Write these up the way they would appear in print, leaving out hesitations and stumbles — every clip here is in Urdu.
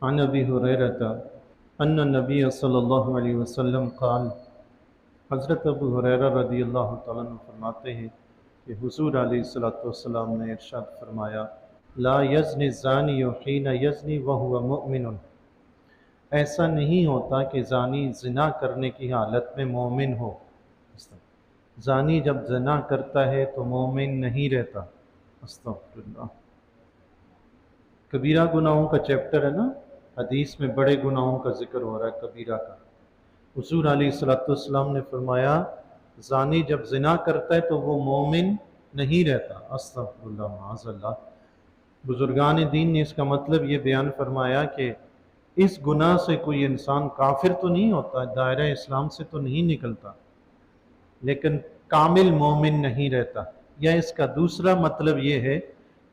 عن ابی ہریرہ ان النبی صلی اللہ علیہ وسلم قال، حضرت ابو ہریرہ رضی اللہ تعالیٰ عنہ فرماتے ہیں کہ حضور علیہ الصلوۃ والسلام نے ارشاد فرمایا، لا یزنی الزانی حین یزنی وہو مؤمن، ایسا نہیں ہوتا کہ زانی زنا کرنے کی حالت میں مومن ہو۔ زانی جب زنا کرتا ہے تو مومن نہیں رہتا۔ استغفر اللہ۔ کبیرہ گناہوں کا چیپٹر ہے نا، حدیث میں بڑے گناہوں کا ذکر ہو رہا ہے، کبیرہ کا۔ حضور علیہ الصلوۃ والسلام نے فرمایا زانی جب زنا کرتا ہے تو وہ مومن نہیں رہتا۔ استغفر اللہ، معاذ اللہ۔ بزرگان دین نے اس کا مطلب یہ بیان فرمایا کہ اس گناہ سے کوئی انسان کافر تو نہیں ہوتا، دائرہ اسلام سے تو نہیں نکلتا، لیکن کامل مومن نہیں رہتا۔ یا اس کا دوسرا مطلب یہ ہے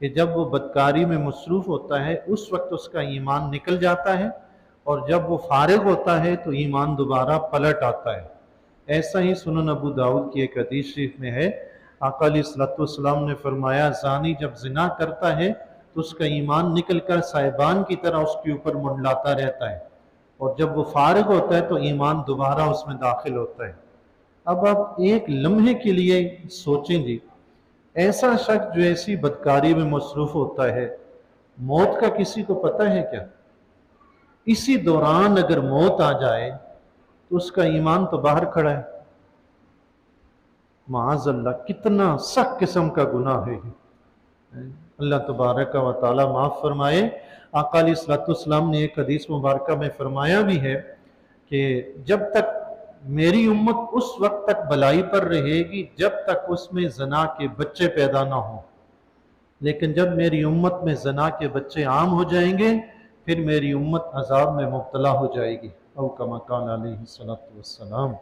کہ جب وہ بدکاری میں مصروف ہوتا ہے اس وقت اس کا ایمان نکل جاتا ہے، اور جب وہ فارغ ہوتا ہے تو ایمان دوبارہ پلٹ آتا ہے۔ ایسا ہی سنن ابو داؤد کی ایک حدیث شریف میں ہے، آقا علیہ الصلوۃ والسلام نے فرمایا زانی جب زنا کرتا ہے تو اس کا ایمان نکل کر سائبان کی طرح اس کے اوپر منڈلاتا رہتا ہے، اور جب وہ فارغ ہوتا ہے تو ایمان دوبارہ اس میں داخل ہوتا ہے۔ اب آپ ایک لمحے کے لیے سوچیں جی، ایسا شخص جو ایسی بدکاری میں مصروف ہوتا ہے، موت کا کسی کو پتہ ہے کیا؟ اسی دوران اگر موت آ جائے تو اس کا ایمان تو باہر کھڑا ہے۔ معاذ اللہ، کتنا سخت قسم کا گناہ ہے۔ اللہ تبارک و تعالی معاف فرمائے۔ آقا علیہ الصلوۃ والسلام نے ایک حدیث مبارکہ میں فرمایا بھی ہے کہ جب تک میری امت اس وقت تک بلائی پر رہے گی جب تک اس میں زنا کے بچے پیدا نہ ہوں، لیکن جب میری امت میں زنا کے بچے عام ہو جائیں گے پھر میری امت عذاب میں مبتلا ہو جائے گی، او کما قال علیہ الصلوۃ والسلام۔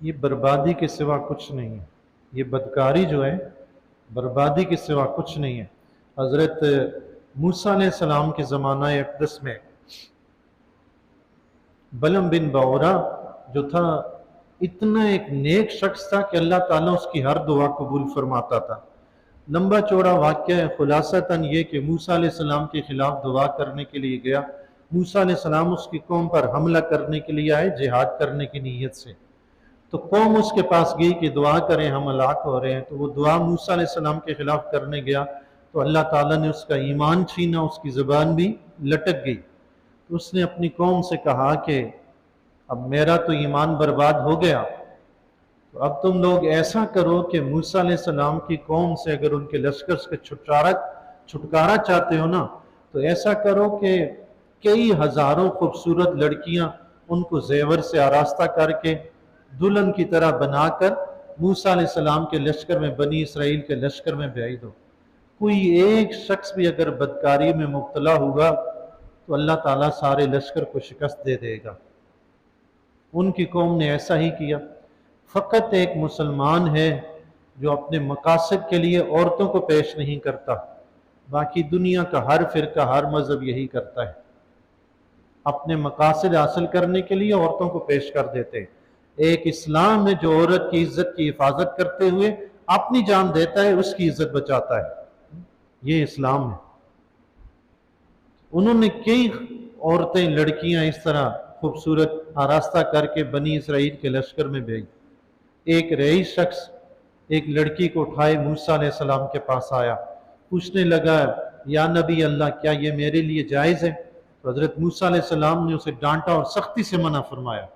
یہ بربادی کے سوا کچھ نہیں ہے، یہ بدکاری جو ہے بربادی کے سوا کچھ نہیں ہے۔ حضرت موسیٰ علیہ السلام کے زمانہ اقدس میں بلم بن باورا جو تھا، اتنا ایک نیک شخص تھا کہ اللہ تعالیٰ اس کی ہر دعا قبول فرماتا تھا۔ لمبا چوڑا واقعہ ہے، خلاصتاً یہ کہ موسیٰ علیہ السلام کے خلاف دعا کرنے کے لیے گیا۔ موسیٰ علیہ السلام اس کی قوم پر حملہ کرنے کے لیے آئے، جہاد کرنے کی نیت سے۔ تو قوم اس کے پاس گئی کہ دعا کریں، ہم ہلاک ہو رہے ہیں۔ تو وہ دعا موسیٰ علیہ السلام کے خلاف کرنے گیا تو اللہ تعالیٰ نے اس کا ایمان چھینا، اس کی زبان بھی لٹک گئی۔ تو اس نے اپنی قوم سے کہا کہ اب میرا تو ایمان برباد ہو گیا، تو اب تم لوگ ایسا کرو کہ موسیٰ علیہ السلام کی قوم سے اگر ان کے لشکر سے چھٹکارا چاہتے ہو نا، تو ایسا کرو کہ کئی ہزاروں خوبصورت لڑکیاں ان کو زیور سے آراستہ کر کے دلہن کی طرح بنا کر موسیٰ علیہ السلام کے لشکر میں، بنی اسرائیل کے لشکر میں بھیج دو۔ کوئی ایک شخص بھی اگر بدکاری میں مبتلا ہوگا تو اللہ تعالیٰ سارے لشکر کو شکست دے دے گا۔ ان کی قوم نے ایسا ہی کیا۔ فقط ایک مسلمان ہے جو اپنے مقاصد کے لیے عورتوں کو پیش نہیں کرتا، باقی دنیا کا ہر فرقہ، ہر مذہب یہی کرتا ہے، اپنے مقاصد حاصل کرنے کے لیے عورتوں کو پیش کر دیتے۔ ایک اسلام ہے جو عورت کی عزت کی حفاظت کرتے ہوئے اپنی جان دیتا ہے، اس کی عزت بچاتا ہے، یہ اسلام ہے۔ انہوں نے کئی عورتیں، لڑکیاں اس طرح خوبصورت آراستہ کر کے بنی اسرائیل کے لشکر میں بھیج۔ ایک رئیس شخص ایک لڑکی کو اٹھائے موسیٰ علیہ السلام کے پاس آیا، پوچھنے لگا یا نبی اللہ کیا یہ میرے لیے جائز ہے؟ تو حضرت موسیٰ علیہ السلام نے اسے ڈانٹا اور سختی سے منع فرمایا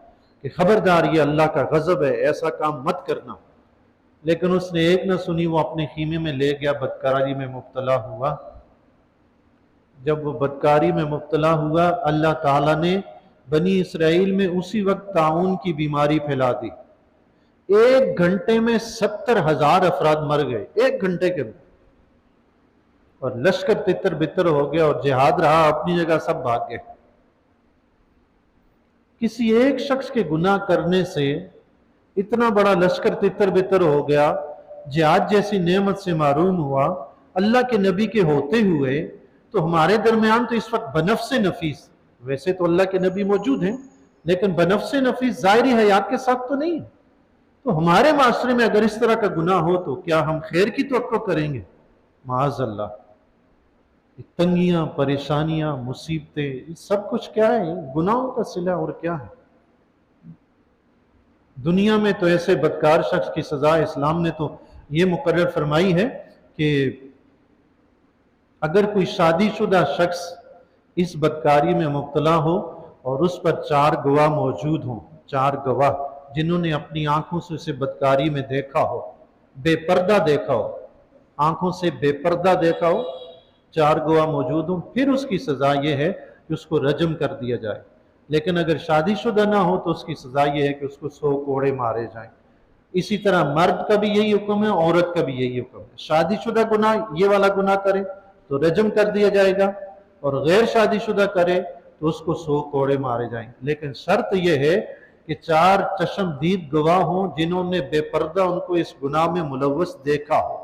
کہ خبردار، یہ اللہ کا غضب ہے، ایسا کام مت کرنا۔ لیکن اس نے ایک نہ سنی، وہ اپنے خیمے میں لے گیا، بدکاری میں مبتلا ہوا۔ جب وہ بدکاری میں مبتلا ہوا، اللہ تعالیٰ نے بنی اسرائیل میں اسی وقت طاعون کی بیماری پھیلا دی۔ 1 گھنٹے میں 70,000 افراد مر گئے، 1 گھنٹے کے میں، اور لشکر تتر بتر ہو گیا، اور جہاد رہا اپنی جگہ، سب بھاگ گئے۔ کسی ایک شخص کے گناہ کرنے سے اتنا بڑا لشکر تتر بتر ہو گیا، جہاد جیسی نعمت سے محروم ہوا، اللہ کے نبی کے ہوتے ہوئے۔ تو ہمارے درمیان تو اس وقت بنفس نفیس، ویسے تو اللہ کے نبی موجود ہیں لیکن بنفس نفیس ظاہری حیات کے ساتھ تو نہیں۔ تو ہمارے معاشرے میں اگر اس طرح کا گناہ ہو تو کیا ہم خیر کی توقع کریں گے؟ معاذ اللہ۔ تنگیاں، پریشانیاں، مصیبتیں، یہ سب کچھ کیا ہے؟ یہ گناہوں کا صلہ اور کیا ہے؟ دنیا میں تو ایسے بدکار شخص کی سزا اسلام نے تو یہ مقرر فرمائی ہے کہ اگر کوئی شادی شدہ شخص اس بدکاری میں مبتلا ہو اور اس پر 4 گواہ موجود ہوں، 4 گواہ جنہوں نے اپنی آنکھوں سے اسے بدکاری میں دیکھا ہو، بے پردہ دیکھا ہو، آنکھوں سے بے پردہ دیکھا ہو، 4 گواہ موجود ہوں، پھر اس کی سزا یہ ہے کہ اس کو رجم کر دیا جائے۔ لیکن اگر شادی شدہ نہ ہو تو اس کی سزا یہ ہے کہ اس کو 100 کوڑے مارے جائیں۔ اسی طرح مرد کا بھی یہی حکم ہے، عورت کا بھی یہی حکم ہے۔ شادی شدہ گناہ یہ والا گناہ کرے تو رجم کر دیا جائے گا، اور غیر شادی شدہ کرے تو اس کو 100 کوڑے مارے جائیں۔ لیکن شرط یہ ہے کہ 4 چشم دید گواہ ہوں جنہوں نے بے پردہ ان کو اس گناہ میں ملوث دیکھا ہو،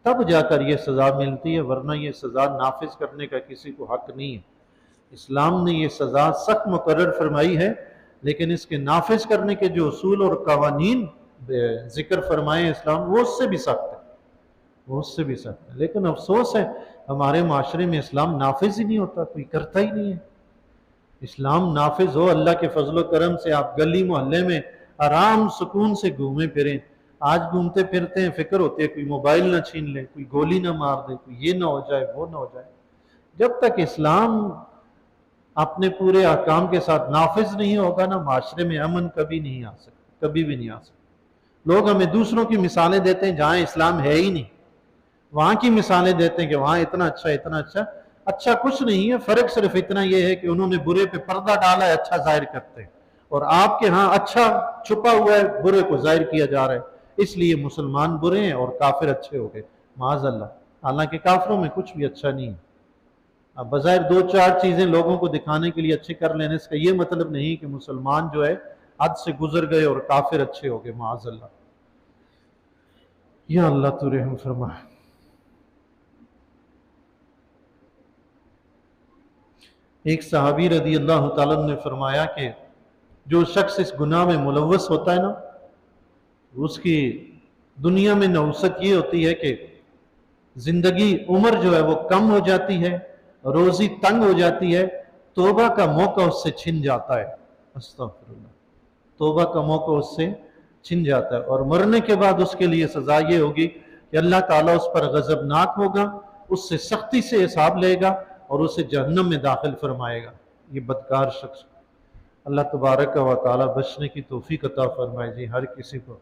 تب جا کر یہ سزا ملتی ہے، ورنہ یہ سزا نافذ کرنے کا کسی کو حق نہیں ہے۔ اسلام نے یہ سزا سخت مقرر فرمائی ہے، لیکن اس کے نافذ کرنے کے جو اصول اور قوانین ذکر فرمائے اسلام، وہ اس سے بھی سخت ہے، وہ اس سے بھی سخت ہے۔ لیکن افسوس ہے ہمارے معاشرے میں اسلام نافذ ہی نہیں ہوتا، کوئی کرتا ہی نہیں ہے۔ اسلام نافذ ہو، اللہ کے فضل و کرم سے آپ گلی محلے میں آرام سکون سے گھومیں پھریں۔ آج گھومتے پھرتے ہیں فکر ہوتی ہے کوئی موبائل نہ چھین لے، کوئی گولی نہ مار دے، کوئی یہ نہ ہو جائے، وہ نہ ہو جائے۔ جب تک اسلام اپنے پورے احکام کے ساتھ نافذ نہیں ہوگا نا، معاشرے میں امن کبھی نہیں آ سکتا، کبھی بھی نہیں آ سکتا۔ لوگ ہمیں دوسروں کی مثالیں دیتے ہیں جہاں اسلام ہے ہی نہیں، وہاں کی مثالیں دیتے ہیں کہ وہاں اتنا اچھا، اتنا اچھا۔ اچھا کچھ نہیں ہے، فرق صرف اتنا یہ ہے کہ انہوں نے برے پہ پردہ ڈالا ہے، اچھا ظاہر کرتے ہیں، اور آپ کے ہاں اچھا چھپا ہوا ہے، برے کو ظاہر کیا جا رہا ہے۔ اس لیے مسلمان برے ہیں اور کافر اچھے ہو گئے، معاذ اللہ۔ حالانکہ کافروں میں کچھ بھی اچھا نہیں ہے۔ اب بظاہر 2-4 چیزیں لوگوں کو دکھانے کے لیے اچھے کر لینے، اس کا یہ مطلب نہیں کہ مسلمان جو ہے حد سے گزر گئے اور کافر اچھے ہو گئے، معاذ اللہ۔ یا اللہ تو رحم فرمائے۔ ایک صحابی رضی اللہ تعالیٰ عنہ نے فرمایا کہ جو شخص اس گناہ میں ملوث ہوتا ہے نا، اس کی دنیا میں نحوست یہ ہوتی ہے کہ زندگی عمر جو ہے وہ کم ہو جاتی ہے، روزی تنگ ہو جاتی ہے، توبہ کا موقع اس سے چھن جاتا ہے۔ استغفر اللہ، توبہ کا موقع اس سے چھن جاتا ہے، اور مرنے کے بعد اس کے لیے سزا یہ ہوگی کہ اللہ تعالیٰ اس پر غضبناک ہوگا، اس سے سختی سے حساب لے گا اور اسے جہنم میں داخل فرمائے گا۔ یہ بدکار شخص، اللہ تبارک و تعالیٰ بچنے کی توفیق عطا فرمائے جی ہر کسی کو۔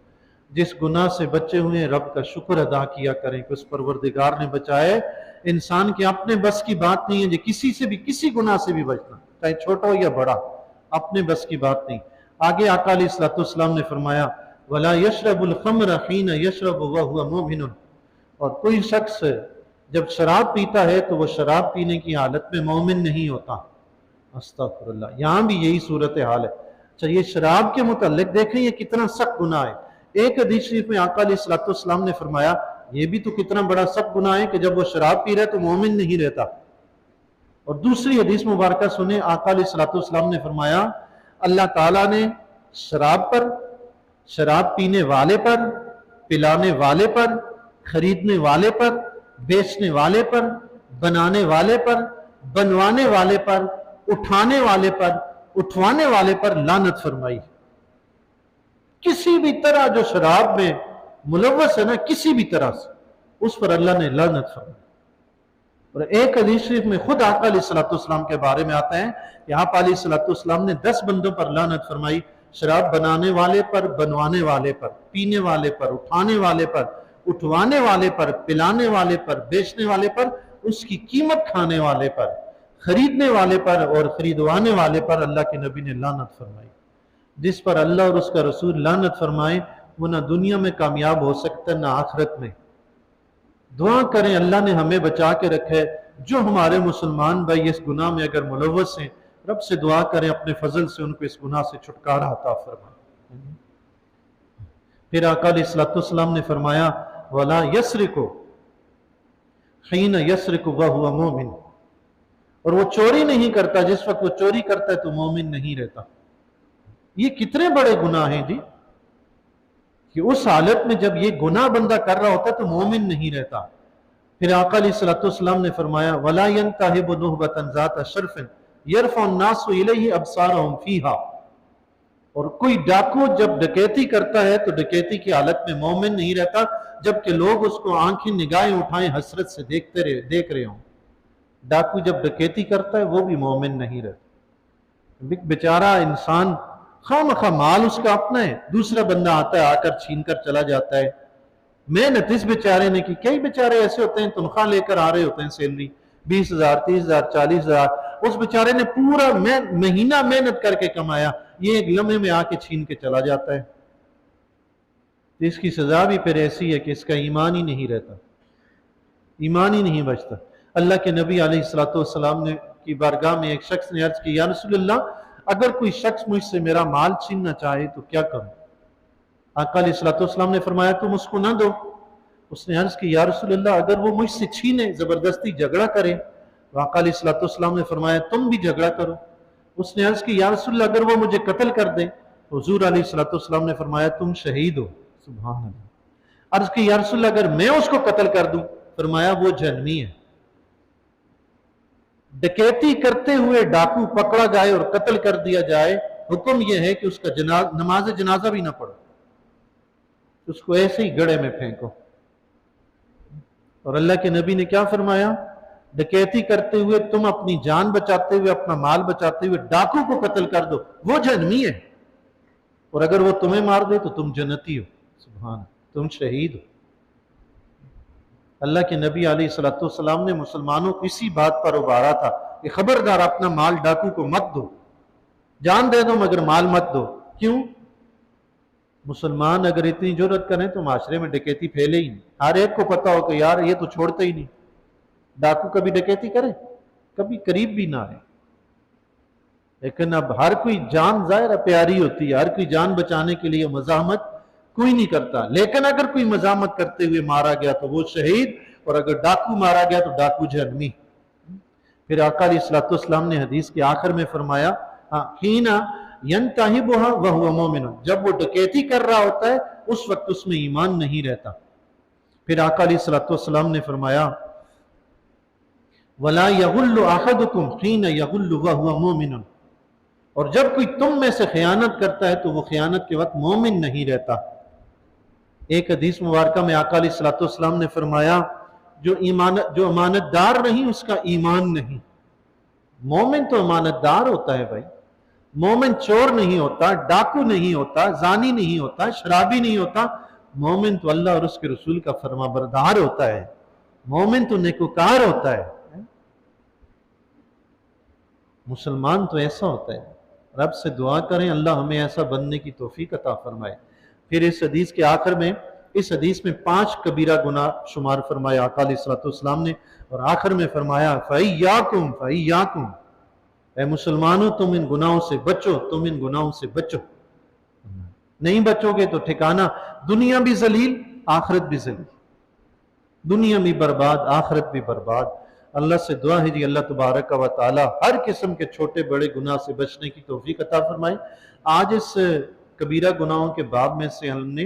جس گناہ سے بچے ہوئے ہیں رب کا شکر ادا کیا کریں کہ اس پروردگار نے بچائے۔ انسان کے اپنے بس کی بات نہیں ہے جی کسی سے بھی، کسی گناہ سے بھی بچنا، چاہے چھوٹا ہو یا بڑا، اپنے بس کی بات نہیں۔ آگے آقا علیہ السلام نے فرمایا وَلَا يَشْرَبُ الْخَمْرَ حِينَ يَشْرَبُ وَهُوَ مُؤْمِنٌ، اور کوئی شخص جب شراب پیتا ہے تو وہ شراب پینے کی حالت میں مومن نہیں ہوتا۔ استغفر اللہ، یہاں بھی یہی صورتحال ہے۔ اچھا، یہ شراب کے متعلق دیکھیں یہ کتنا سخت گناہ ہے۔ ایک حدیث شریف میں آقا علیہ السلام نے فرمایا یہ بھی تو کتنا بڑا سخت گناہ ہے کہ جب وہ شراب پی رہا ہے تو مومن نہیں رہتا۔ اور دوسری حدیث مبارکہ سنیں، آقا علیہ السلام نے فرمایا اللہ تعالیٰ نے شراب پر، شراب پینے والے پر، پلانے والے پر، خریدنے والے پر، بیچنے والے پر، بنانے والے پر، بنوانے والے پر، اٹھانے والے پر، اٹھوانے والے پر لعنت فرمائی۔ کسی بھی طرح جو شراب میں ملوث ہے نا، کسی بھی طرح سے، اس پر اللہ نے لعنت فرمائی۔ اور ایک حدیث شریف میں خود آقا علیہ السلام کے بارے میں آتا ہے کہ آپ علیہ السلام نے 10 بندوں پر لعنت فرمائی، شراب بنانے والے پر، بنوانے والے پر، پینے والے پر، اٹھانے والے پر، اٹھوانے والے پر، پلانے والے پر، بیچنے والے پر، اس کی قیمت کھانے والے پر، خریدنے والے پر اور خریدوانے والے پر اللہ کے نبی نے لعنت فرمائی۔ جس پر اللہ اور اس کا رسول لعنت فرمائے وہ نہ دنیا میں کامیاب ہو سکتا نہ آخرت میں۔ دعا کریں اللہ نے ہمیں بچا کے رکھے۔ جو ہمارے مسلمان بھائی اس گناہ میں اگر ملوث ہیں، رب سے دعا کریں اپنے فضل سے ان کو اس گناہ سے چھٹکارا عطا فرمائے۔ پھر آقا علیہ السلام نے فرمایا وَلَا يَسْرِقُ حِينَ يَسْرِقُ وَهُوَ مُؤْمِنٌ، اور وہ چوری نہیں کرتا جس وقت وہ چوری کرتا ہے تو مومن نہیں رہتا۔ یہ کتنے بڑے گناہ ہیں جی، کہ اس حالت میں جب یہ گناہ بندہ کر رہا ہوتا ہے تو مومن نہیں رہتا۔ پھر آقا علیہ الصلوۃ والسلام نے فرمایا وَلَا يَنْتَهِبُ نُهْبَةً ذَاتَ شَرْفٍ يَرْفَعُ النَّاسُ إِلَيْهِ أَبْصَارَهُمْ فِيهَا، اور کوئی ڈاکو جب ڈکیتی کرتا ہے تو ڈکیتی کی حالت میں مومن نہیں رہتا جبکہ لوگ اس کو آنکھیں نگاہیں اٹھائیں حسرت سے دیکھ رہے ہوں۔ ڈاکو جب ڈکیتی کرتا ہے وہ بھی مومن نہیں رہتا۔ بیچارہ انسان خواہ مخواہ مال اس کا اپنا ہے، دوسرا بندہ آتا ہے آ کر چھین کر چلا جاتا ہے۔ محنت اس بیچارے نے کی، کئی بیچارے ایسے ہوتے ہیں تنخواہ لے کر آ رہے ہوتے ہیں، سیلری 20,000 30,000 40,000، اس بیچارے نے پورا مہینہ محنت کر کے کمایا، یہ ایک لمحے میں آ کے چھین کے چلا جاتا ہے۔ تو اس کی سزا بھی پھر ایسی ہے کہ اس کا ایمان ہی نہیں رہتا، ایمان ہی نہیں بچتا۔ اللہ کے نبی علیہ الصلوۃ والسلام نے کی بارگاہ میں ایک شخص نے عرض کی یا رسول اللہ اگر کوئی شخص مجھ سے میرا مال چھیننا چاہے تو کیا کروں؟ آقا علیہ الصلوۃ والسلام نے فرمایا تم اس کو نہ دو۔ اس نے عرض کی یا رسول اللہ اگر وہ مجھ سے چھینے، زبردستی جھگڑا کرے؟ آقا علیہ الصلوۃ والسلام نے فرمایا تم بھی جھگڑا کرو۔ اس نے عرض کی یا رسول اللہ اگر وہ مجھے قتل کر دے؟ حضور علیہ الصلوۃ والسلام نے فرمایا تم شہید ہو۔ سبحان اللہ۔ عرض کی یا رسول اللہ اگر میں اس کو قتل کر دوں؟ فرمایا وہ جہنمی ہے۔ ڈکیتی کرتے ہوئے ڈاکو پکڑا جائے اور قتل کر دیا جائے، حکم یہ ہے کہ اس کا نماز جنازہ بھی نہ پڑھو، اس کو ایسے ہی گڑھے میں پھینکو۔ اور اللہ کے نبی نے کیا فرمایا؟ ڈکیتی کرتے ہوئے تم اپنی جان بچاتے ہوئے، اپنا مال بچاتے ہوئے ڈاکو کو قتل کر دو، وہ جہنمی ہے، اور اگر وہ تمہیں مار دے تو تم جنتی ہو۔ سبحان، تم شہید ہو۔ اللہ کے نبی علیہ الصلوۃ والسلام نے مسلمانوں کو اسی بات پر ابھارا تھا کہ خبردار اپنا مال ڈاکو کو مت دو، جان دے دو مگر مال مت دو۔ کیوں؟ مسلمان اگر اتنی جرأت کریں تو معاشرے میں ڈکیتی پھیلے ہی نہیں، ہر ایک کو پتا ہو کہ یار یہ تو چھوڑتے ہی نہیں، ڈاکو کبھی ڈکیتی کرے؟ کبھی قریب بھی نہ آئے۔ لیکن اب ہر کوئی جان ظاہر پیاری ہوتی ہے، ہر کوئی جان بچانے کے لیے مزاحمت کوئی نہیں کرتا، لیکن اگر کوئی مزاحمت کرتے ہوئے مارا گیا تو وہ شہید، اور اگر ڈاکو مارا گیا تو ڈاکو جہنمی۔ پھر آقا علیہ الصلوۃ والسلام نے حدیث کے آخر میں فرمایا حینا ینتہبها وہو مومن، جب وہ ڈکیتی کر رہا ہوتا ہے اس وقت اس میں ایمان نہیں رہتا۔ پھر آقا علیہ الصلوۃ والسلام نے فرمایا ولا یغل احدکم حین یغل وہو مومن، اور جب کوئی تم میں سے خیانت کرتا ہے تو وہ خیانت کے وقت مومن نہیں رہتا۔ ایک حدیث مبارکہ میں آقا علیہ الصلوۃ والسلام نے فرمایا جو امانت دار نہیں اس کا ایمان نہیں۔ مومن تو امانت دار ہوتا ہے بھائی، مومن چور نہیں ہوتا، ڈاکو نہیں ہوتا، زانی نہیں ہوتا، شرابی نہیں ہوتا، مومن تو اللہ اور اس کے رسول کا فرما بردار ہوتا ہے، مومن تو نیکوکار ہوتا ہے۔ مسلمان تو ایسا ہوتا ہے۔ رب سے دعا کریں اللہ ہمیں ایسا بننے کی توفیق عطا فرمائے۔ پھر اس حدیث کے آخر میں، اس حدیث میں 5 کبیرہ گناہ شمار فرمایا آقا علیہ الصلوۃ والسلام نے، اور آخر میں فرمایا فَإِيَّاكُمْ فَإِيَّاكُمْ، اے مسلمانوں تم ان گناہوں سے بچو، تم ان گناہوں سے بچو۔ نہیں بچو گے تو ٹھکانہ دنیا بھی ذلیل آخرت بھی ذلیل، دنیا بھی برباد آخرت بھی برباد۔ اللہ سے دعا ہے جی اللہ تبارک و تعالی ہر قسم کے چھوٹے بڑے گناہ سے بچنے کی توفیق عطا فرمائے۔ آج اس کبیرہ گناہوں کے باب میں سے ہم نے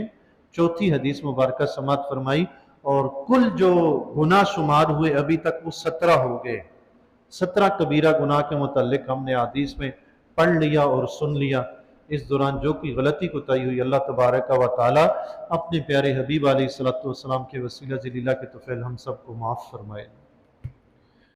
4تھی حدیث مبارکہ سماعت فرمائی، اور کل جو گناہ شمار ہوئے ابھی تک وہ 17 ہو گئے۔ 17 کبیرہ گناہ کے متعلق ہم نے حدیث میں پڑھ لیا اور سن لیا۔ اس دوران جو کوئی غلطی کوتاہی ہوئی اللہ تبارک و تعالی اپنے پیارے حبیب علیہ الصلوۃ والسلام کے وسیلہ جلیلہ کے طفیل ہم سب کو معاف فرمائے۔